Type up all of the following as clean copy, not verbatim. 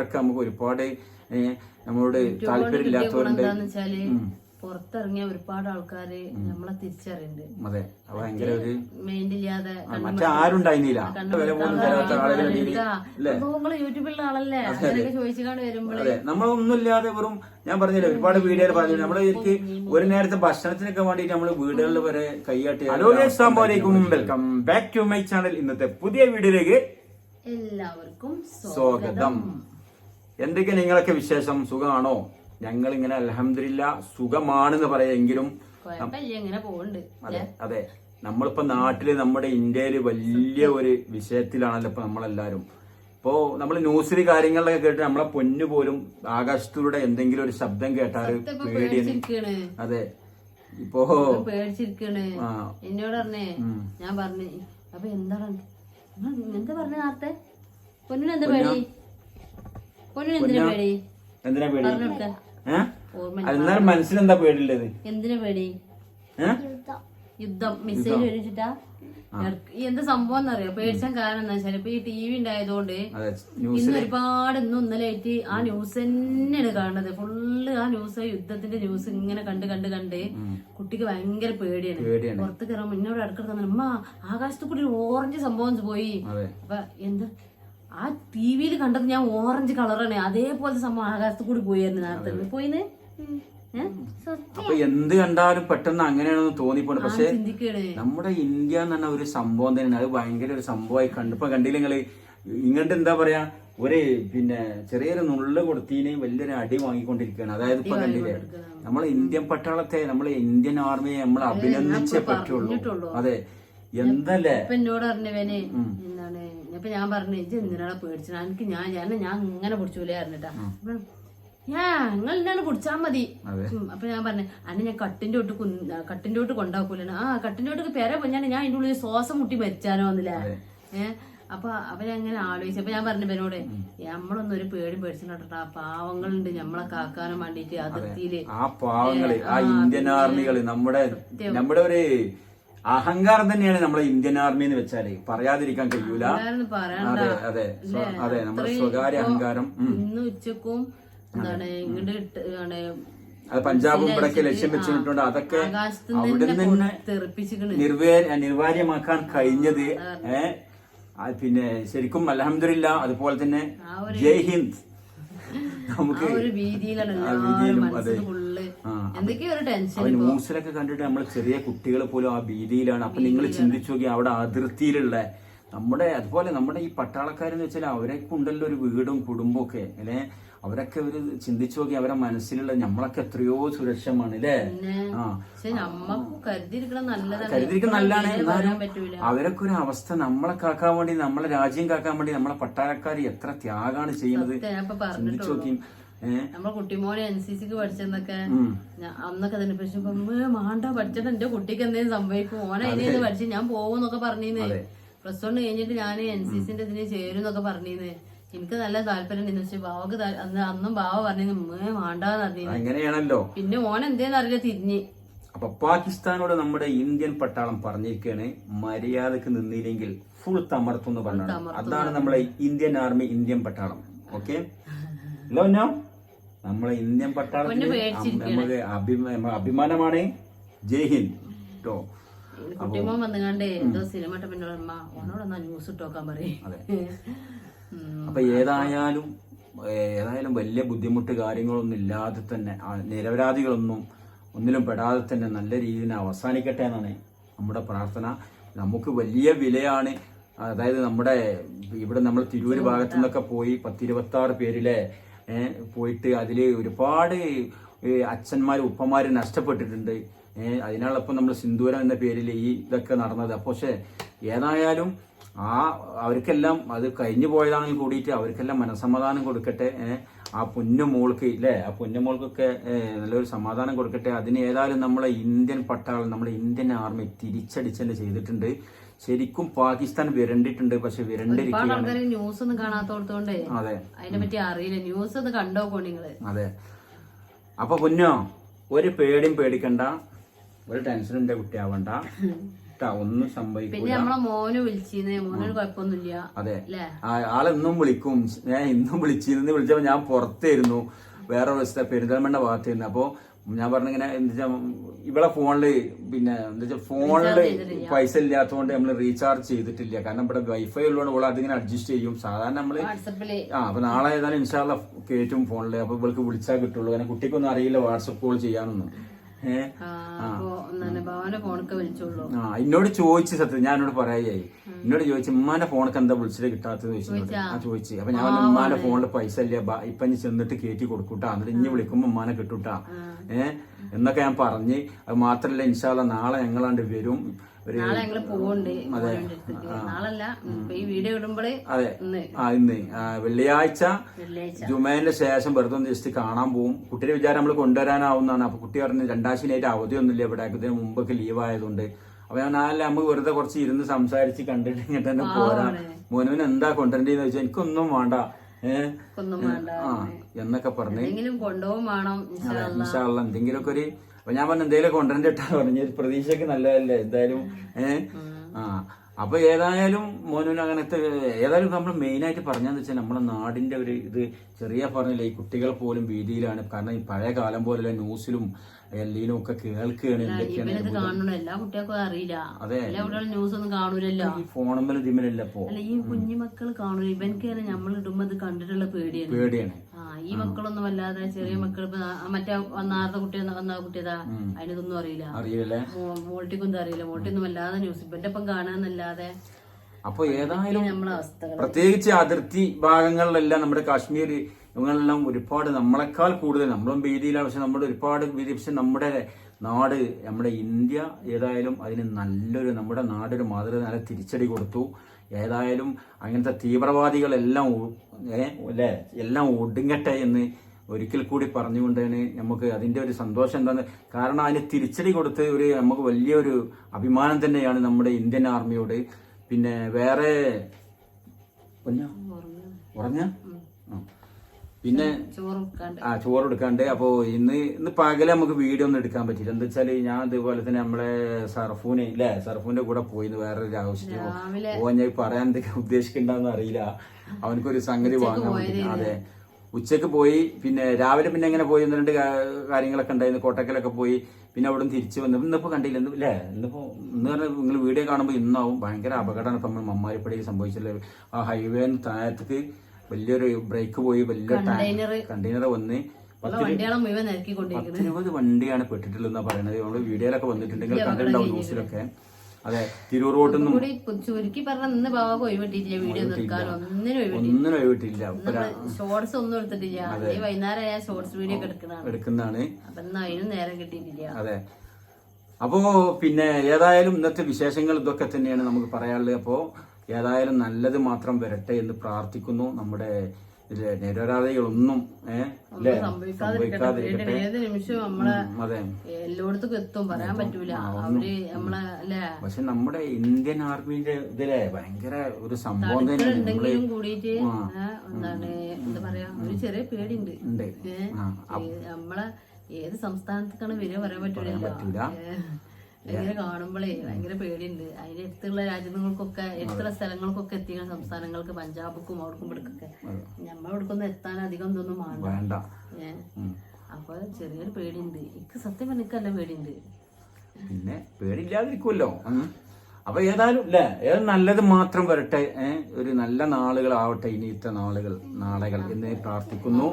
കാണുന്നവരൊക്കെ നമുക്ക് ഒരുപാട് നമ്മളോട് താല്പര്യമില്ലാത്തവരുണ്ട്. പുറത്തിറങ്ങിയ ഒരുപാട് ആൾക്കാര് നമ്മളെ തിരിച്ചറിയുന്നുണ്ട്. അതെ, ഭയങ്കര ഒരു മൈൻഡില്ലാതെ മറ്റേ ആരുണ്ടായിരുന്നില്ല, വില പോലും തരാത്ത ആളുകളെ യൂട്യൂബിലുള്ള ആളല്ലേ അങ്ങനെയൊക്കെ ചോദിച്ചുകൊണ്ട് വരുമ്പോഴേ നമ്മളൊന്നുമില്ലാതെ വെറും ഞാൻ പറഞ്ഞില്ല ഒരുപാട് വീഡിയോയിൽ പറഞ്ഞു നമ്മള് എനിക്ക് ഒരു നേരത്തെ ഭക്ഷണത്തിനൊക്കെ വേണ്ടിട്ട് നമ്മള് വീടുകളിൽ വരെ കൈയാട്ടി. ഹലോ അസ്സലാമു അലൈക്കും, welcome back to my channel. ഇന്നത്തെ പുതിയ വീഡിയോയിലേക്ക് എല്ലാവർക്കും സ്വാഗതം. എന്തൊക്കെ നിങ്ങളൊക്കെ വിശേഷം? സുഖമാണോ? ഞങ്ങൾ ഇങ്ങനെ അൽഹംദുലില്ലാ സുഖമാണെന്ന് പറയാമെങ്കിലും അതെ നമ്മളിപ്പോ നാട്ടില് നമ്മുടെ ഇന്ത്യയില് വലിയ ഒരു വിഷയത്തിലാണല്ലോ ഇപ്പൊ നമ്മളെല്ലാരും. ഇപ്പോ നമ്മൾ ന്യൂസിൽ കാര്യങ്ങളിലൊക്കെ കേട്ട് നമ്മളെ പൊന്നു പോലും ആകാശത്തിലൂടെ എന്തെങ്കിലും ഒരു ശബ്ദം കേട്ടാല് പേടിയാണ്. അതെ, ഇപ്പോ പേടിച്ചിരിക്കണ്. എന്നോട് പറഞ്ഞേ, ഞാൻ പറഞ്ഞു അപ്പൊ എന്താണ് എന്താ പറഞ്ഞ നേരത്തെ? പൊന്നിന് എന്താ പേടി? പൊന്നിന് എന്തിനാ പേടി? എന്തിനാ പേടി? എന്നാലും മനസ്സിലെന്താ പേടിയുള്ളത്? എന്തിനാ പേടി? യുദ്ധം, മിസൈൽ വെച്ചിട്ടാ. എന്താ സംഭവം എന്നറിയോ? പേടിച്ചാൻ കാരണം എന്താ വെച്ചാൽ ഇപ്പൊ ഈ TV ഉണ്ടായതുകൊണ്ട് ഇന്ന് ഒരുപാട് ഇന്നലെ ആയിട്ട് ആ ന്യൂസ് തന്നെയാണ് കാണുന്നത്. ഫുള്ള് ആ ന്യൂസ്, യുദ്ധത്തിന്റെ ന്യൂസ് ഇങ്ങനെ കണ്ട് കണ്ട് കണ്ട് കുട്ടിക്ക് ഭയങ്കര പേടിയാണ്. പുറത്ത് കയറാൻ മുന്നോട് അടുക്കള അമ്മ ആകാശത്ത് കൂടി ഒരു ഓറഞ്ച് സംഭവം പോയി. അപ്പൊ എന്താ ആ TV കണ്ടത് ഞാൻ ഓറഞ്ച് കളറാണ്, അതേപോലത്തെ സംഭവം ആകാശത്ത് കൂടി പോയായിരുന്നു നേരത്തെ. പോയിന്ന് അപ്പൊ എന്ത് കണ്ടാലും പെട്ടെന്ന് അങ്ങനെയാണെന്ന് തോന്നിപ്പോണ്ട്. പക്ഷെ നമ്മുടെ ഇന്ത്യ എന്ന് പറഞ്ഞ ഒരു സംഭവം തന്നെയാണ്. അത് ഭയങ്കര ഒരു സംഭവമായി കണ്ടപ്പോ കണ്ടില്ല നിങ്ങള്. ഇങ്ങോട്ട് എന്താ പറയാ, ഒരു പിന്നെ ചെറിയൊരു നുള്ളു കൊടുത്തീന് വലിയൊരു അടി വാങ്ങിക്കൊണ്ടിരിക്കുകയാണ്. അതായത് ഇപ്പൊ കണ്ടില്ലേ, നമ്മളെ ഇന്ത്യൻ പട്ടാളത്തെ, നമ്മളെ ഇന്ത്യൻ ആർമിയെ നമ്മൾ അഭിനന്ദിച്ചേ പറ്റുള്ളൂ. അതെ, എന്തല്ലേ എന്നോട് പറഞ്ഞവനെ എന്താണ് ഇപ്പൊ ഞാൻ പറഞ്ഞു ഇത് എന്തിനാണ് പേടിച്ചത്? എനിക്ക് ഞാൻ ഇങ്ങനെ പിടിച്ചൂലേ അറിഞ്ഞിട്ടാ. നിങ്ങൾ എന്നാണ് പിടിച്ചാ മതി. അപ്പൊ ഞാൻ പറഞ്ഞു അന്നെ ഞാൻ കട്ടിന്റെ തൊട്ട് കൊണ്ടാക്കൂലാണ്. ആ കട്ടിന്റെ തൊട്ട് പേരെ ഞാൻ അതിന്റെ ഉള്ളിൽ ശ്വാസം മുട്ടി മരിച്ചാനോ എന്നില്ല. അപ്പൊ ഞാൻ അങ്ങനെ ആലോചിച്ചപ്പോ ഞാൻ പറഞ്ഞു ഇവനോട് നമ്മളൊന്നും ഒരു പേടിച്ചിട്ടാ, പാവങ്ങളുണ്ട് നമ്മളെ കാക്കാനും വേണ്ടിട്ട് അതിർത്തിയില്. ആ പാവങ്ങള്, ആ ഇന്ത്യൻ ആർമികള് നമ്മുടെ ഒരു അഹങ്കാരം തന്നെയാണ് നമ്മളെ ഇന്ത്യൻ ആർമി എന്ന് വെച്ചാല്, പറയാതിരിക്കാൻ കഴിയൂല. അതെ അതെ അതെ, നമ്മുടെ സ്വകാര്യ അഹങ്കാരം. ഇന്ന് ഉച്ചക്കും എന്താണ് ഇങ്ങോട്ട് അത് പഞ്ചാബും ഇവിടൊക്കെ ലക്ഷ്യം വെച്ചിട്ടുണ്ട്. അതൊക്കെ അവിടെ നിന്ന് നിർവാര്യമാക്കാൻ കഴിഞ്ഞത് പിന്നെ ശരിക്കും അൽഹംദുലില്ലാ. അതുപോലെ തന്നെ ജയ് ഹിന്ദ്. നമുക്ക് ന്യൂസിലൊക്കെ കണ്ടിട്ട് നമ്മൾ ചെറിയ കുട്ടികൾ പോലും ആ ഭീതിയിലാണ്. അപ്പൊ നിങ്ങൾ ചിന്തിച്ചു നോക്കി, അവിടെ അതിർത്തിയിലുള്ള അതുപോലെ നമ്മുടെ ഈ പട്ടാളക്കാരെന്ന് വെച്ചാൽ അവരൊക്കെ ഉണ്ടല്ലോ ഒരു വീടും കുടുംബവും ഒക്കെ അല്ലെ. അവരൊക്കെ ഒരു ചിന്തിച്ചു നോക്കി, അവരെ മനസ്സിലുള്ള നമ്മളൊക്കെ എത്രയോ സുരക്ഷമാണ് അല്ലേ. കരുതിയിരിക്കുന്ന നല്ലതാണ്. എന്നാലും അവരൊക്കെ ഒരു അവസ്ഥ നമ്മളെ കാക്കാൻ വേണ്ടി, നമ്മളെ രാജ്യം കാക്കാൻ വേണ്ടി നമ്മളെ പട്ടാളക്കാർ എത്ര ത്യാഗമാണ് ചെയ്യുന്നത് ചിന്തിച്ചു നോക്കി. നമ്മളെ കുട്ടിമോനെ NCCക്ക് പഠിച്ചെന്നൊക്കെ അന്നൊക്കെ തന്നെ മാണ്ട പഠിച്ചിട്ട് എന്റെ കുട്ടിക്ക് എന്തെങ്കിലും സംഭവിക്കും, ഓനെ അതിന് പഠിച്ച് ഞാൻ പോകുന്നൊക്കെ പറഞ്ഞീന്ന്. +1 കഴിഞ്ഞിട്ട് ഞാൻ NCCന്റെ ഇതിന് ചേരും എന്നൊക്കെ പറഞ്ഞീന്ന്. എനിക്ക് നല്ല താല്പര്യം ഉണ്ട്. പക്ഷെ ബാവക്ക് അന്നും ബാവ പറഞ്ഞു വേണ്ടാന്ന് പറഞ്ഞു. അങ്ങനെയാണല്ലോ. പിന്നെ ഓൻ എന്തേന്ന് അറിയില്ല തിരിഞ്ഞ്. അപ്പൊ പാകിസ്ഥാനോട് നമ്മുടെ ഇന്ത്യൻ പട്ടാളം പറഞ്ഞിരിക്കുകയാണ്, മര്യാദക്ക് നിന്നില്ലെങ്കിൽ ഫുൾ തമർത്തുന്ന് പറഞ്ഞാണ്. അതാണ് നമ്മളെ ഇന്ത്യൻ ആർമി, ഇന്ത്യൻ പട്ടാളം. ഓക്കെ അല്ലോ, നമ്മളെ ഇന്ത്യൻ പട്ടാളത്തിന് നമുക്ക് അഭിമാനമാണ്. ജയ് ഹിന്ദ് കേട്ടോ. കുട്ടിമോൻ വന്നുകാണ്ട് എന്തോ സിനിമ ഓനോടൊന്നാ ന്യൂസ് ഇട്ടോക്കാൻ പറയും. അപ്പൊ ഏതായാലും വലിയ ബുദ്ധിമുട്ട് കാര്യങ്ങളൊന്നും ഇല്ലാതെ തന്നെ, നിരപരാധികളൊന്നും ഒന്നിലും പെടാതെ തന്നെ നല്ല രീതിയിൽ അവസാനിക്കട്ടെ എന്നാണ് നമ്മുടെ പ്രാർത്ഥന. നമുക്ക് വലിയ വിലയാണ്. അതായത് ഇവിടെ നമ്മൾ തിരൂര് ഭാഗത്തു നിന്നൊക്കെ പോയി 10-26 പേരിലെ പോയിട്ട് അതില് ഒരുപാട് അച്ഛന്മാരും ഉപ്പമാരും നഷ്ടപ്പെട്ടിട്ടുണ്ട്. അതിനാളപ്പം നമ്മൾ സിന്ദൂരം എന്ന പേരിൽ ഈ ഇതൊക്കെ നടന്നത്. പക്ഷെ ഏതായാലും അവർക്കെല്ലാം അത് കഴിഞ്ഞു പോയതാണെങ്കിൽ കൂടിയിട്ട് അവർക്കെല്ലാം മനസ്സമാധാനം കൊടുക്കട്ടെ. ആ പൊന്നുമോൾക്ക് ഇല്ലേ, ആ പൊന്നുമോൾക്കൊക്കെ നല്ലൊരു സമാധാനം കൊടുക്കട്ടെ. അതിന് ഏതായാലും നമ്മളെ ഇന്ത്യൻ പട്ടാളം, നമ്മുടെ ഇന്ത്യൻ ആർമി തിരിച്ചടിച്ചന്നെ ചെയ്തിട്ടുണ്ട്. ശരിക്കും പാകിസ്ഥാൻ വിരണ്ടിട്ടുണ്ട്. പക്ഷെ വിരണ്ടിരിക്കുകയാണ്. ന്യൂസ് ഒന്നും കാണാത്തോടത്തോണ്ട് അതെ, അതിനെ പറ്റി അറിയില്ല. ന്യൂസ് ഒന്ന് കണ്ടോക്കോ നിങ്ങള്. അതെ, അപ്പൊ പൊന്നോ ഒരു പേടിയും പേടിക്കണ്ട, ഒരു ടെൻഷനും എന്റെ കുട്ടിയാവണ്ട ഒന്നും സംഭവിക്കില്ല. പിന്നെ നമ്മളെ മോന് വിളിച്ചിരുന്നേ, മോനൊരു കുഴപ്പമൊന്നുമില്ല. അതെ, അല്ലേ? ആളെന്നും വിളിക്കും. ഞാൻ ഇന്നും വിളിച്ചിരുന്ന് വിളിച്ചപ്പോ ഞാൻ പുറത്തായിരുന്നു, വേറെ ഒരു പെരിന്തൽമണ്ണ ഭാഗത്തായിരുന്നു. അപ്പൊ ഞാൻ പറഞ്ഞിങ്ങനെ എന്താ വെച്ചാൽ ഇവിടെ ഫോണില് പിന്നെ എന്താ വെച്ചാൽ ഫോണില് പൈസ ഇല്ലാത്തതുകൊണ്ട് നമ്മൾ റീചാർജ് ചെയ്തിട്ടില്ല. കാരണം ഇവിടെ വൈഫൈ ഉള്ളതുകൊണ്ട് ഇവിടെ അതിങ്ങനെ അഡ്ജസ്റ്റ് ചെയ്യും. സാധാരണ നമ്മള് അപ്പൊ നാളെ ഏതായാലും ഇൻഷാല്ല കയറ്റും ഫോണില്. അപ്പൊ ഇവൾക്ക് വിളിച്ചാൽ കിട്ടുള്ളൂ. കാരണം കുട്ടിക്കൊന്നും അറിയില്ല വാട്സപ്പ് കോൾ ചെയ്യാനൊന്നും. എന്നോട് ചോദിച്ചു സത്യം, ഞാൻ എന്നോട് പറയായി. എന്നോട് ചോദിച്ചു ഉമ്മാന്റെ ഫോണൊക്കെ എന്താ വിളിച്ചിട്ട് കിട്ടാത്തത് ചോദിച്ചു. അപ്പൊ ഞാൻ ഉമ്മാന്റെ ഫോണില് പൈസ ഇല്ല, ഇപ്പൊ ഇനി ചെന്നിട്ട് കയറ്റി കൊടുക്കൂട്ടാ, എന്നിട്ട് ഇനി വിളിക്കുമ്പോ ഉമ്മാനെ കിട്ടൂട്ടാ എന്നൊക്കെ ഞാൻ പറഞ്ഞ്. അത് മാത്രല്ല ഇൻഷാല്ല നാളെ ഞങ്ങളാണ്ട് വരും. അതെ, ഇന്ന് വെള്ളിയാഴ്ച ജുമേന്റെ ശേഷം വെറുതെ ഒന്ന് ജസ്റ്റ് കാണാൻ പോകും. കുട്ടിയുടെ വിചാരം നമ്മൾ കൊണ്ടുവരാനാവുന്നതാണ്. അപ്പൊ കുട്ടി പറഞ്ഞ് 2 ആഴ്ചയായിട്ട് അവധിയൊന്നുമില്ല ഇവിടെ, ഇതിന് മുമ്പൊക്കെ ലീവ് ആയതുകൊണ്ട്. അപ്പൊ ഞാൻ നാളെ നമുക്ക് വെറുതെ കുറച്ച് ഇരുന്ന് സംസാരിച്ച് കണ്ടിട്ട് ഇങ്ങനെ തന്നെ പോരാ. മോനുവിന് എന്താ കൊണ്ടുവരേണ്ടതെന്ന് ചോദിച്ചാൽ എനിക്കൊന്നും വേണ്ട എന്നൊക്കെ പറഞ്ഞ് എന്തെങ്കിലുമൊക്കെ ഒരു. അപ്പൊ ഞാൻ പറഞ്ഞു എന്തെങ്കിലും കൊണ്ടുവരണ്ടിട്ടാ പറഞ്ഞു. പ്രതീക്ഷയ്ക്ക് നല്ലതല്ലേ എന്തായാലും. അപ്പൊ ഏതായാലും മോനുവിന് അങ്ങനത്തെ ഏതായാലും നമ്മൾ മെയിൻ ആയിട്ട് പറഞ്ഞാന്ന് വെച്ചാൽ നമ്മുടെ നാടിന്റെ ഒരു ഇത് ചെറിയ പറഞ്ഞില്ലേ, ഈ കുട്ടികൾ പോലും ഭീതിയിലാണ്. കാരണം ഈ പഴയ കാലം പോലെ ന്യൂസിലും എല്ലിനും ഒക്കെ കേൾക്കുകയാണ് എന്തൊക്കെയാണ്. എല്ലാ കുട്ടികൾക്കും അറിയില്ല. അതെ, എല്ലാ കുട്ടികളും ന്യൂസ് ഒന്നും കാണൂലല്ലോ. ഈ ഫോണുമ്മൽ ഇതിമലല്ല പോ. അല്ല, ഈ കുഞ്ഞുമക്കൾ കാണൂല. ഇവൻക്ക് നമ്മൾ ഇടുമ്പോ അത് കണ്ടിട്ടുള്ള പേടിയാണ്. ഈ മക്കളൊന്നും അല്ലാതെ ചെറിയ മക്കൾ മറ്റേ നേരത്തെ കുട്ടി വന്ന കുട്ടിയതാ, അതിനൊന്നും അറിയില്ല. മോൾട്ടിക്കൊന്നും അറിയില്ല. മോൾട്ടിയൊന്നും അല്ലാതെ ന്യൂസ് ഇവന്റെ ഒപ്പം കാണാന്നല്ലാതെ. അപ്പൊ ഏതായാലും പ്രത്യേകിച്ച് അതിർത്തി ഭാഗങ്ങളിലെല്ലാം നമ്മുടെ കാശ്മീർ ഇവങ്ങളെല്ലാം ഒരുപാട് നമ്മളെക്കാൾ കൂടുതൽ നമ്മളും ഭീതിയിലാണ്. പക്ഷെ നമ്മുടെ ഒരുപാട് ഭീതി. പക്ഷെ നമ്മുടെ നാട്, നമ്മുടെ ഇന്ത്യ ഏതായാലും അതിന് നല്ലൊരു, നമ്മുടെ നാടൊരു മാതൃക തിരിച്ചടി കൊടുത്തു. ഏതായാലും അങ്ങനത്തെ തീവ്രവാദികളെല്ലാം എല്ലാം ഒടുങ്ങട്ടെ എന്ന് ഒരിക്കൽ കൂടി പറഞ്ഞുകൊണ്ടാണ് നമുക്ക് അതിന്റെ ഒരു സന്തോഷം എന്താന്ന്. കാരണം അതിന് തിരിച്ചടി കൊടുത്ത് നമുക്ക് വലിയൊരു അഭിമാനം തന്നെയാണ് നമ്മുടെ ഇന്ത്യൻ ആർമിയോട്. പിന്നെ വേറെ ഉറങ്ങ പിന്നെ ചോറ് എടുക്കാണ്ട്. അപ്പോ ഇന്ന് പകല് നമുക്ക് വീഡിയോ ഒന്നും എടുക്കാൻ പറ്റില്ല. എന്താ വെച്ചാല് ഞാൻ ഇതുപോലെ തന്നെ നമ്മളെ സർഫൂന്റെ കൂടെ പോയിന്ന് വേറൊരു ആവശ്യത്തിന് ഞാൻ പറയാൻ എന്തൊക്കെ ഉദ്ദേശിക്കണ്ടെന്ന് അറിയില്ല. അവനക്കൊരു സംഗതി വാങ്ങാൻ പറ്റില്ല. അതെ, ഉച്ചക്ക് പോയി. പിന്നെ രാവിലെ പിന്നെ എങ്ങനെ പോയി 1-2 കാര്യങ്ങളൊക്കെ ഉണ്ടായിരുന്നു. കോട്ടക്കലൊക്കെ പോയി. പിന്നെ അവിടെ നിന്ന് തിരിച്ചു വന്നു. ഇന്നിപ്പോ കണ്ടില്ല ഇന്ന് പറഞ്ഞാൽ നിങ്ങൾ വീഡിയോ കാണുമ്പോൾ ഇന്നാവും ഭയങ്കര അപകടമാണ്. ഇപ്പൊ നമ്മൾ മമ്മാരിപ്പടിയിൽ സംഭവിച്ചല്ലേ. ആ ഹൈവേ താഴത്തേക്ക് വലിയൊരു ബ്രേക്ക് പോയി, വലിയ കണ്ടെയ്നർ വന്ന് 10-20 വണ്ടിയാണ് പെട്ടിട്ടുള്ളതെന്നാ പറയണത്. നമ്മള് വീഡിയോയിലൊക്കെ വന്നിട്ടുണ്ടെങ്കിൽ കണ്ടിട്ടുണ്ടാവും ന്യൂസിലൊക്കെ. അതെ, തിരൂർ റോട്ടൊന്നും ചുരുക്കി പറഞ്ഞ ഒന്നിനും ഒഴിവിട്ടില്ല. ഷോർട്സ് ഒന്നും എടുത്തിട്ടില്ല. വൈകുന്നേരം ഷോർട്സ് വീഡിയോ എടുക്കുന്നതാണ്. നേരം കിട്ടിയിട്ടില്ല. അതെ, അപ്പോ പിന്നെ ഏതായാലും ഇന്നത്തെ വിശേഷങ്ങൾ ഇതൊക്കെ തന്നെയാണ് നമുക്ക് പറയാനുള്ളത്. അപ്പോ ഏതായാലും നല്ലത് മാത്രം വരട്ടെ എന്ന് പ്രാർത്ഥിക്കുന്നു. നമ്മുടെ നിരപരാധികളൊന്നും സംഭവിക്കാതിരിക്കട്ടെ. ഏത് നിമിഷവും നമ്മളെ എല്ലായിടത്തും എത്തും, പറയാൻ പറ്റൂല. അവര് നമ്മളെ പക്ഷെ നമ്മുടെ ഇന്ത്യൻ ആർമിന്റെ ഇതിലെ ഭയങ്കര ഒരു സംഭവം ഉണ്ടെങ്കിലും കൂടിയിട്ട് എന്താണ് എന്താ പറയാ, ഒരു ചെറിയ പേടിയുണ്ട്. നമ്മളെ ഏത് സംസ്ഥാനത്തേക്കാണ് വരിക പറയാൻ പറ്റൂല. ഭയങ്കര കാണുമ്പോഴേ ഭയങ്കര പേടിയുണ്ട്. അതിന്റെ അടുത്തുള്ള രാജ്യങ്ങൾക്കൊക്കെ, അടുത്തുള്ള സ്ഥലങ്ങൾക്കൊക്കെ എത്തിക്കുന്ന സംസ്ഥാനങ്ങൾക്ക്, പഞ്ചാബിക്കും അവിടേക്കും ഇവിടേക്കൊക്കെ നമ്മളെവിടക്കൊന്നും എത്താൻ അധികം ഇതൊന്നും വേണ്ട. അപ്പൊ ചെറിയൊരു പേടിയുണ്ട്. എനിക്ക് സത്യം പറഞ്ഞ എനിക്കല്ല പേടിയുണ്ട്. പിന്നെ പേടിയില്ലാതിരിക്കുമല്ലോ. അപ്പൊ ഏതായാലും ഏതായാലും നല്ലത് മാത്രം വരട്ടെ. ഒരു നല്ല നാളുകളാവട്ടെ ഇനിയത്തെ നാളുകൾ എന്ന് പ്രാർത്ഥിക്കുന്നു.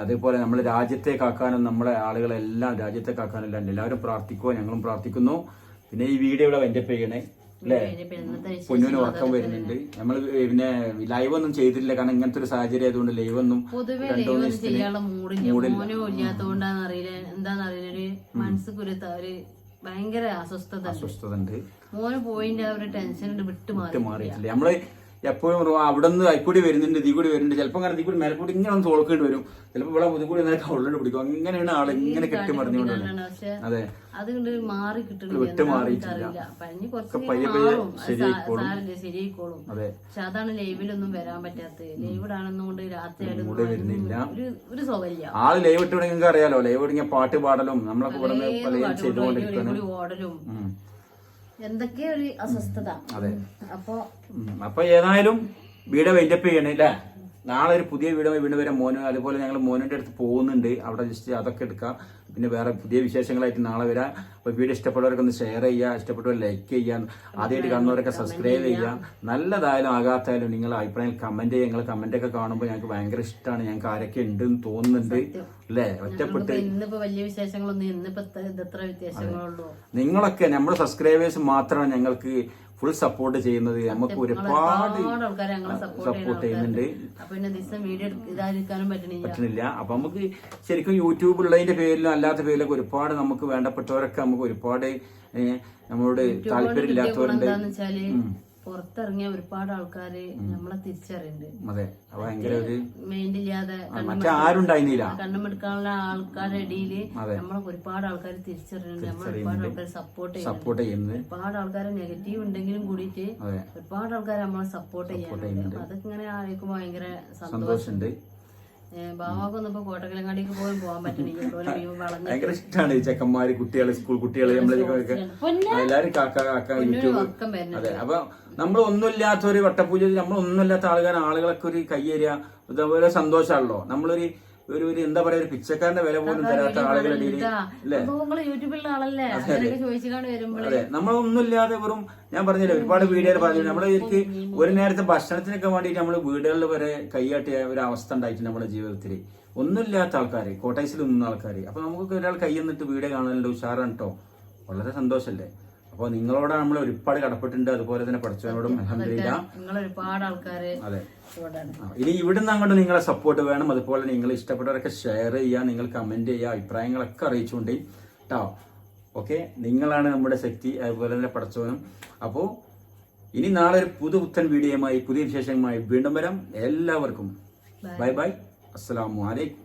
അതേപോലെ നമ്മൾ രാജ്യത്തേക്കാക്കാനും നമ്മുടെ ആളുകളെല്ലാം രാജ്യത്തേക്കാക്കാനും എല്ലാവരും പ്രാർത്ഥിക്കുക, ഞങ്ങളും പ്രാർത്ഥിക്കുന്നു. പിന്നെ ഈ വീഡിയോ ഇവിടെ വൈൻഡപ്പ് ചെയ്യണേ അല്ലേ. പൊന്നൂന് ഉറക്കം വരുന്നുണ്ട്. നമ്മൾ പിന്നെ ലൈവ് ഒന്നും ചെയ്തിട്ടില്ല, കാരണം ഇങ്ങനത്തെ ഒരു സാഹചര്യം ആയതുകൊണ്ട് ലൈവ് ഒന്നും ഭയങ്കര അസ്വസ്ഥത ഉണ്ട്. മോന് പോയിന്റ് ആ ഒരു ടെൻഷൻ വിട്ടുമാറിയിട്ടില്ല. നമ്മള് എപ്പോഴും അവിടെ നിന്ന് അയിക്കൂടി വരുന്നുണ്ട്, ഇതിൽ കൂടി വരുന്നുണ്ട്. ചിലപ്പോൾ അങ്ങനെ ഇതിൽ കൂടി മേലെക്കൂടി ഇങ്ങനെ ഒന്ന് തോൽക്കേണ്ടി വരും. ചിലപ്പോൾ ഇവിടെ മുതി കൂടി ഉള്ളിൽ പിടിക്കും. അങ്ങനെയാണ് ആള് ഇങ്ങനെ കെട്ടി മറിഞ്ഞുകൊണ്ടാണ്. അതെ, അത് മാറി വിട്ടുമാറിയിട്ടില്ല. ശരിയായിക്കോളും. പക്ഷെ അതാണ് ലൈവിലൊന്നും വരാൻ പറ്റാത്തത്. ലൈവ് ഇടാണെന്നുകൊണ്ട് രാത്രി ഒരു സൗകര്യം. ആള് ലൈവ് ഇട്ട് നിങ്ങൾക്ക് അറിയാലോ, ലൈവ് ഇടങ്ങിയ പാട്ട് പാടലും നമ്മളൊക്കെ ഇവിടെ ചെയ്തുകൊണ്ടിരിക്കുകയാണ്. ഓടലും എന്തൊക്കെയോ ഒരു അസ്വസ്ഥത. അതെ. അപ്പൊ ഏതായാലും വീഡിയോ വൈൻഡപ്പ് ചെയ്യണേ അല്ലേ. നാളെ ഒരു പുതിയ വീഡിയോ വീണ്ടും വരെ മോന്, അതുപോലെ ഞങ്ങൾ മോനിന്റെ അടുത്ത് പോകുന്നുണ്ട്, അവിടെ ജസ്റ്റ് അതൊക്കെ എടുക്കാം. പിന്നെ വേറെ പുതിയ വിശേഷങ്ങളായിട്ട് നാളെ വരാം. അപ്പോൾ വീഡിയോ ഇഷ്ടപ്പെട്ടവരൊക്കെ ഒന്ന് ഷെയർ ചെയ്യുക, ഇഷ്ടപ്പെട്ടവർ ലൈക്ക് ചെയ്യാൻ, ആദ്യമായിട്ട് കാണുന്നവരൊക്കെ സബ്സ്ക്രൈബ് ചെയ്യാം. നല്ലതായാലും ആകാത്തായാലും നിങ്ങളുടെ അഭിപ്രായം കമന്റ് ചെയ്യുക. നിങ്ങൾ കമന്റ് ഒക്കെ കാണുമ്പോൾ ഞങ്ങൾക്ക് ഭയങ്കര ഇഷ്ടമാണ്. ഞങ്ങൾക്ക് ആരൊക്കെ ഉണ്ടെന്ന് തോന്നുന്നുണ്ട് അല്ലേ. ഒറ്റപ്പെട്ട് ഇന്നിപ്പോ വലിയ വിശേഷങ്ങളൊന്നും ഇന്നിപ്പോ ഇത്ര വ്യത്യാസങ്ങളുള്ളൂ. നിങ്ങളൊക്കെ നമ്മുടെ സബ്സ്ക്രൈബേഴ്സ് മാത്രമാണ് ഞങ്ങൾക്ക് ഫുൾ സപ്പോർട്ട് ചെയ്യുന്നത്. നമുക്ക് ഒരുപാട് സപ്പോർട്ട് ചെയ്യുന്നുണ്ട്. പറ്റണില്ല. അപ്പൊ നമുക്ക് ശരിക്കും യൂട്യൂബ് ഉള്ളതിന്റെ പേരിലും അല്ലാത്ത പേരിലൊക്കെ ഒരുപാട് നമുക്ക് വേണ്ടപ്പെട്ടവരൊക്കെ നമുക്ക് ഒരുപാട് നമ്മളോട് താല്പര്യം ഇല്ലാത്തവരുണ്ട്. പുറത്തിറങ്ങിയ ഒരുപാട് ആൾക്കാര് നമ്മളെ തിരിച്ചറിയുന്നുണ്ട്. അതെ, ഭയങ്കര ഒരു മൈൻഡ് ഇല്ലാതെ മറ്റേ ആരുണ്ടായിരുന്നില്ല. കണ്ണമെടുക്കാനുള്ള ആൾക്കാരുടെ ഇടയില് നമ്മളെ ഒരുപാട് ആൾക്കാർ തിരിച്ചറിയുന്നുണ്ട്. നമ്മൾ ഒരുപാട് ആൾക്കാർ സപ്പോർട്ട് ചെയ്യുന്നുണ്ട്. ഒരുപാട് ആൾക്കാരെ നെഗറ്റീവ് ഉണ്ടെങ്കിലും കൂടിയിട്ട് ഒരുപാട് ആൾക്കാർ നമ്മളെ സപ്പോർട്ട് ചെയ്യുന്നുണ്ട്. അതൊക്കെ ഇങ്ങനെ ആയിരിക്കുമ്പോ ഭയങ്കര സന്തോഷമുണ്ട്. ബാവാക്കൊന്നും ഇപ്പൊ കോട്ടക്കലങ്ങാടിക്ക് പോലും പോകാൻ പറ്റണില്ല. ഭയങ്കര ഇഷ്ടമാണ് ചെക്കന്മാര്, കുട്ടികള്, സ്കൂൾ കുട്ടികള്, എല്ലാരും കാക്ക യൂട്യൂബ്. അതെ, അപ്പൊ നമ്മൾ ഒന്നുമില്ലാത്തൊരു വട്ടപ്പൂജ, നമ്മൾ ഒന്നുമില്ലാത്ത ആളുകളൊക്കെ ഒരു കയ്യേറിയ ഇതേപോലെ സന്തോഷമാണല്ലോ. നമ്മളൊരു ഒരു എന്താ പറയാ, ഒരു പിച്ചക്കാരന്റെ വില പോലും തരാത്ത ആളുകളുടെ അല്ലേ. അതെ, നമ്മളൊന്നുമില്ലാതെ വെറും, ഞാൻ പറഞ്ഞില്ലേ ഒരുപാട് വീഡിയോയിൽ പറഞ്ഞു, നമ്മളെ ശരിക്ക് ഒരു നേരത്തെ ഭക്ഷണത്തിനൊക്കെ വേണ്ടിയിട്ട് നമ്മൾ വീടുകളിൽ വരെ കൈയാട്ടിയ ഒരു അവസ്ഥ ഉണ്ടായിട്ടുണ്ട് നമ്മുടെ ജീവിതത്തിൽ. ഒന്നുമില്ലാത്ത ആൾക്കാർ, കോട്ടയസിൽ നിന്ന ആൾക്കാർ. അപ്പൊ നമുക്ക് ഒരാൾ കൈ എന്നിട്ട് വീഡിയോ കാണാനുണ്ട്, ഉഷാറാണ് കേട്ടോ, വളരെ സന്തോഷല്ലേ. അപ്പൊ നിങ്ങളോട് നമ്മൾ ഒരുപാട് കടപ്പെട്ടിട്ടുണ്ട്. അതുപോലെ തന്നെ പഠിച്ചവരോടും അൽഹംദുലില്ലാ. അതെ, ഇനി ഇവിടുന്ന് അങ്ങോട്ട് നിങ്ങളെ സപ്പോർട്ട് വേണം. അതുപോലെ നിങ്ങൾ ഇഷ്ടപ്പെട്ടവരൊക്കെ ഷെയർ ചെയ്യുക, നിങ്ങൾ കമന്റ് ചെയ്യുക, അഭിപ്രായങ്ങളൊക്കെ അറിയിച്ചുകൊണ്ട് കേട്ടോ. ഓക്കെ, നിങ്ങളാണ് നമ്മുടെ ശക്തി, അതുപോലെ തന്നെ പഠിച്ചവനും. അപ്പോ ഇനി നാളെ ഒരു പുതുപുത്തൻ വീഡിയോയുമായി, പുതിയ വിശേഷങ്ങളുമായി വീണ്ടും വരാം. എല്ലാവർക്കും ബൈ ബൈ, അസ്സലാമു അലൈക്കും.